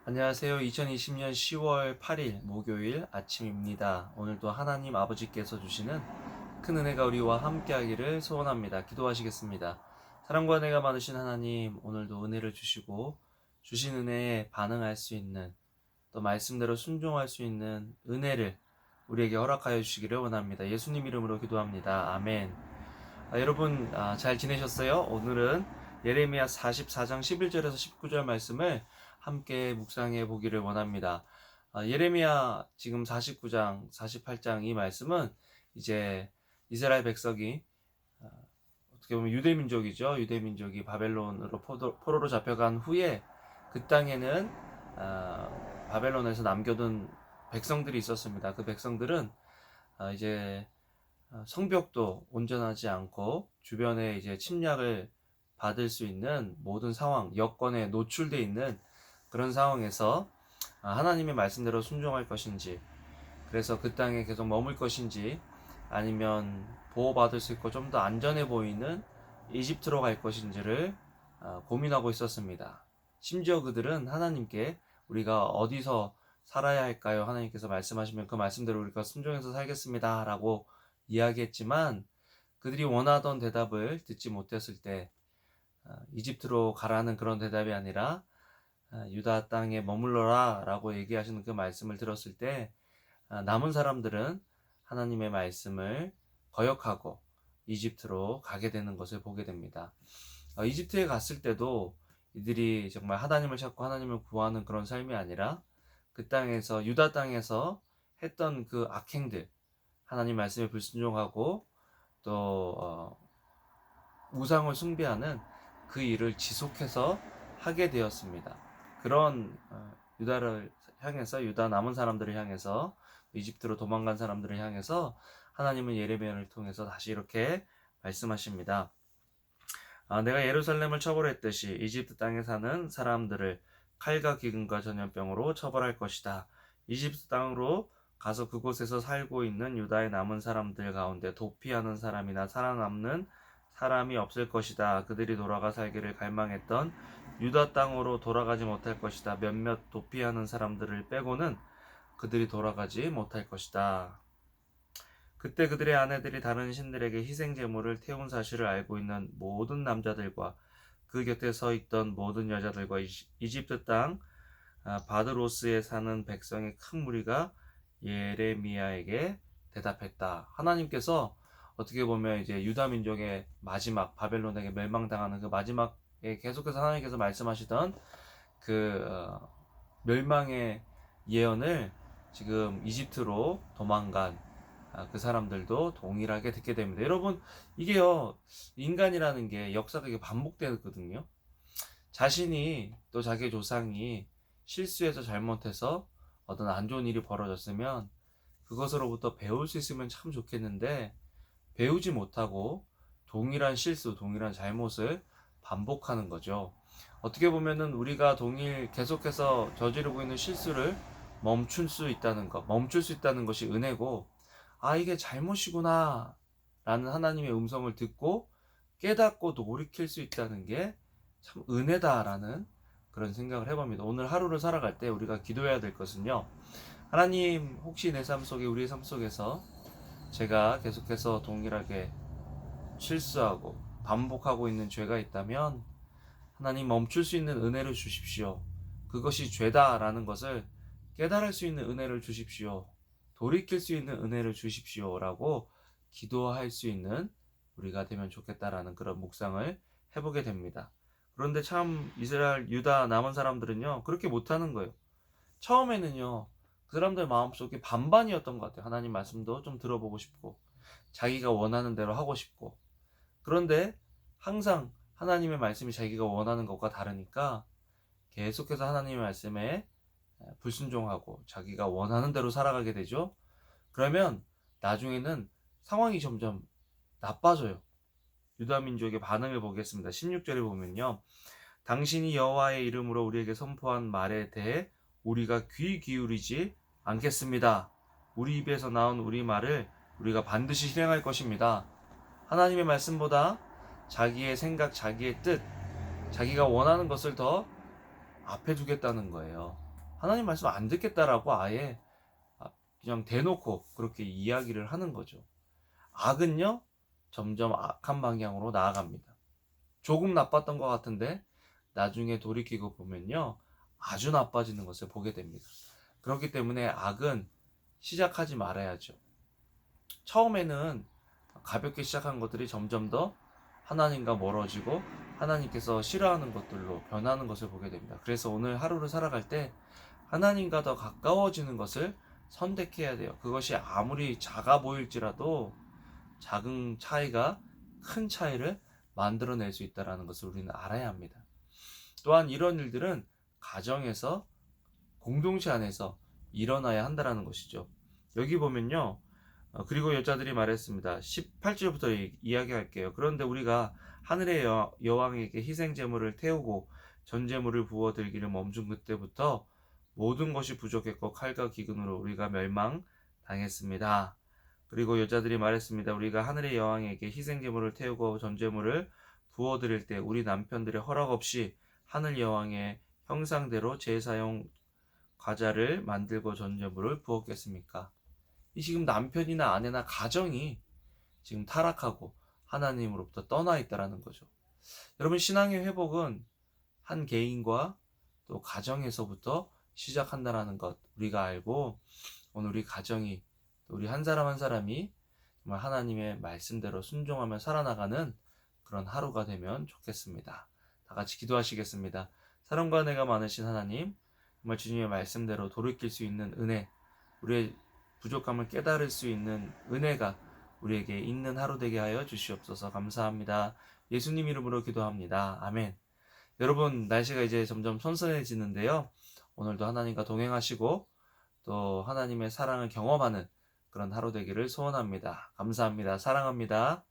안녕하세요. 2020년 10월 8일 목요일 아침입니다. 오늘도 하나님 아버지께서 주시는 큰 은혜가 우리와 함께하기를 소원합니다. 기도하시겠습니다. 사랑과 은혜가 많으신 하나님, 오늘도 은혜를 주시고 주신 은혜에 반응할 수 있는, 또 말씀대로 순종할 수 있는 은혜를 우리에게 허락하여 주시기를 원합니다. 예수님 이름으로 기도합니다. 아멘. 여러분 잘 지내셨어요? 오늘은 예레미야 44장 11절에서 19절 말씀을 함께 묵상해 보기를 원합니다. 예레미야 지금 49장, 48장 이 말씀은 이제 이스라엘 백성이 어떻게 보면 유대민족이죠. 유대민족이 바벨론으로 포로로 잡혀간 후에 그 땅에는 바벨론에서 남겨둔 백성들이 있었습니다. 그 백성들은 이제 성벽도 온전하지 않고 주변에 이제 침략을 받을 수 있는 모든 상황, 여건에 노출되어 있는 그런 상황에서 하나님의 말씀대로 순종할 것인지, 그래서 그 땅에 계속 머물 것인지, 아니면 보호받을 수 있고 좀 더 안전해 보이는 이집트로 갈 것인지를 고민하고 있었습니다. 심지어 그들은 하나님께 우리가 어디서 살아야 할까요? 하나님께서 말씀하시면 그 말씀대로 우리가 순종해서 살겠습니다 라고 이야기했지만, 그들이 원하던 대답을 듣지 못했을 때 이집트로 가라는 그런 대답이 아니라 유다 땅에 머물러라 라고 얘기하시는 그 말씀을 들었을 때 남은 사람들은 하나님의 말씀을 거역하고 이집트로 가게 되는 것을 보게 됩니다. 이집트에 갔을 때도 이들이 정말 하나님을 찾고 하나님을 구하는 그런 삶이 아니라 그 땅에서, 유다 땅에서 했던 그 악행들, 하나님 말씀에 불순종하고 또 우상을 숭배하는 그 일을 지속해서 하게 되었습니다. 그런 유다를 향해서, 유다 남은 사람들을 향해서, 이집트로 도망간 사람들을 향해서 하나님은 예레미야를 통해서 다시 이렇게 말씀하십니다. 내가 예루살렘을 처벌했듯이 이집트 땅에 사는 사람들을 칼과 기근과 전염병으로 처벌할 것이다. 이집트 땅으로 가서 그곳에서 살고 있는 유다의 남은 사람들 가운데 도피하는 사람이나 살아남는 사람이 없을 것이다. 그들이 돌아가 살기를 갈망했던 유다 땅으로 돌아가지 못할 것이다. 몇몇 도피하는 사람들을 빼고는 그들이 돌아가지 못할 것이다. 그때 그들의 아내들이 다른 신들에게 희생 제물을 태운 사실을 알고 있는 모든 남자들과 그 곁에 서 있던 모든 여자들과 이집트 땅 바드로스에 사는 백성의 큰 무리가 예레미야에게 대답했다. 하나님께서 어떻게 보면 이제 유다 민족의 마지막, 바벨론에게 멸망당하는 그 마지막에 계속해서 하나님께서 말씀하시던 그 멸망의 예언을 지금 이집트로 도망간 그 사람들도 동일하게 듣게 됩니다. 여러분, 이게요, 인간이라는 게 역사가 이게 반복되거든요. 자신이 또 자기의 조상이 실수해서 잘못해서 어떤 안 좋은 일이 벌어졌으면 그것으로부터 배울 수 있으면 참 좋겠는데, 배우지 못하고 동일한 실수, 동일한 잘못을 반복하는 거죠. 어떻게 보면은 우리가 계속해서 저지르고 있는 실수를 멈출 수 있다는 것이 은혜고, 이게 잘못이구나 라는 하나님의 음성을 듣고 깨닫고 돌이킬 수 있다는 게 참 은혜다라는 그런 생각을 해봅니다. 오늘 하루를 살아갈 때 우리가 기도해야 될 것은요, 하나님, 혹시 내 삶 속에, 우리의 삶 속에서 제가 계속해서 동일하게 실수하고 반복하고 있는 죄가 있다면 하나님, 멈출 수 있는 은혜를 주십시오. 그것이 죄다라는 것을 깨달을 수 있는 은혜를 주십시오. 돌이킬 수 있는 은혜를 주십시오 라고 기도할 수 있는 우리가 되면 좋겠다라는 그런 묵상을 해보게 됩니다. 그런데 참 이스라엘, 유다 남은 사람들은요, 그렇게 못하는 거예요. 처음에는요, 그 사람들 마음속에 반반이었던 것 같아요. 하나님 말씀도 좀 들어보고 싶고 자기가 원하는 대로 하고 싶고, 그런데 항상 하나님의 말씀이 자기가 원하는 것과 다르니까 계속해서 하나님의 말씀에 불순종하고 자기가 원하는 대로 살아가게 되죠. 그러면 나중에는 상황이 점점 나빠져요. 유다 민족의 반응을 보겠습니다. 16절에 보면요, 당신이 여호와의 이름으로 우리에게 선포한 말에 대해 우리가 귀 기울이지 않겠습니다. 우리 입에서 나온 우리 말을 우리가 반드시 실행할 것입니다. 하나님의 말씀보다 자기의 생각, 자기의 뜻, 자기가 원하는 것을 더 앞에 두겠다는 거예요. 하나님 말씀 안 듣겠다라고 아예 그냥 대놓고 그렇게 이야기를 하는 거죠. 악은요, 점점 악한 방향으로 나아갑니다. 조금 나빴던 것 같은데 나중에 돌이키고 보면요, 아주 나빠지는 것을 보게 됩니다. 그렇기 때문에 악은 시작하지 말아야죠. 처음에는 가볍게 시작한 것들이 점점 더 하나님과 멀어지고 하나님께서 싫어하는 것들로 변하는 것을 보게 됩니다. 그래서 오늘 하루를 살아갈 때 하나님과 더 가까워지는 것을 선택해야 돼요. 그것이 아무리 작아 보일지라도 작은 차이가 큰 차이를 만들어낼 수 있다는 것을 우리는 알아야 합니다. 또한 이런 일들은 가정에서, 공동체 안에서 일어나야 한다는 것이죠. 여기 보면요, 그리고 여자들이 말했습니다. 18절부터 이야기할게요. 그런데 우리가 하늘의 여왕에게 희생 제물을 태우고 전 제물을 부어 들기를 멈춘 그때부터 모든 것이 부족했고 칼과 기근으로 우리가 멸망당했습니다. 그리고 여자들이 말했습니다. 우리가 하늘의 여왕에게 희생 제물을 태우고 전 제물을 부어 드릴 때 우리 남편들의 허락 없이 하늘 여왕의 형상대로 제사용 과자를 만들고 전 제물을 부었겠습니까? 이 지금 남편이나 아내나 가정이 지금 타락하고 하나님으로부터 떠나 있다라는 거죠. 여러분, 신앙의 회복은 한 개인과 또 가정에서부터 시작한다라는 것 우리가 알고, 오늘 우리 가정이, 또 우리 한 사람 한 사람이 정말 하나님의 말씀대로 순종하며 살아나가는 그런 하루가 되면 좋겠습니다. 다 같이 기도하시겠습니다. 사랑과 은혜가 많으신 하나님, 정말 주님의 말씀대로 돌이킬 수 있는 은혜, 우리의 부족함을 깨달을 수 있는 은혜가 우리에게 있는 하루 되게 하여 주시옵소서. 감사합니다. 예수님 이름으로 기도합니다. 아멘. 여러분, 날씨가 이제 점점 선선해지는데요. 오늘도 하나님과 동행하시고 또 하나님의 사랑을 경험하는 그런 하루 되기를 소원합니다. 감사합니다. 사랑합니다.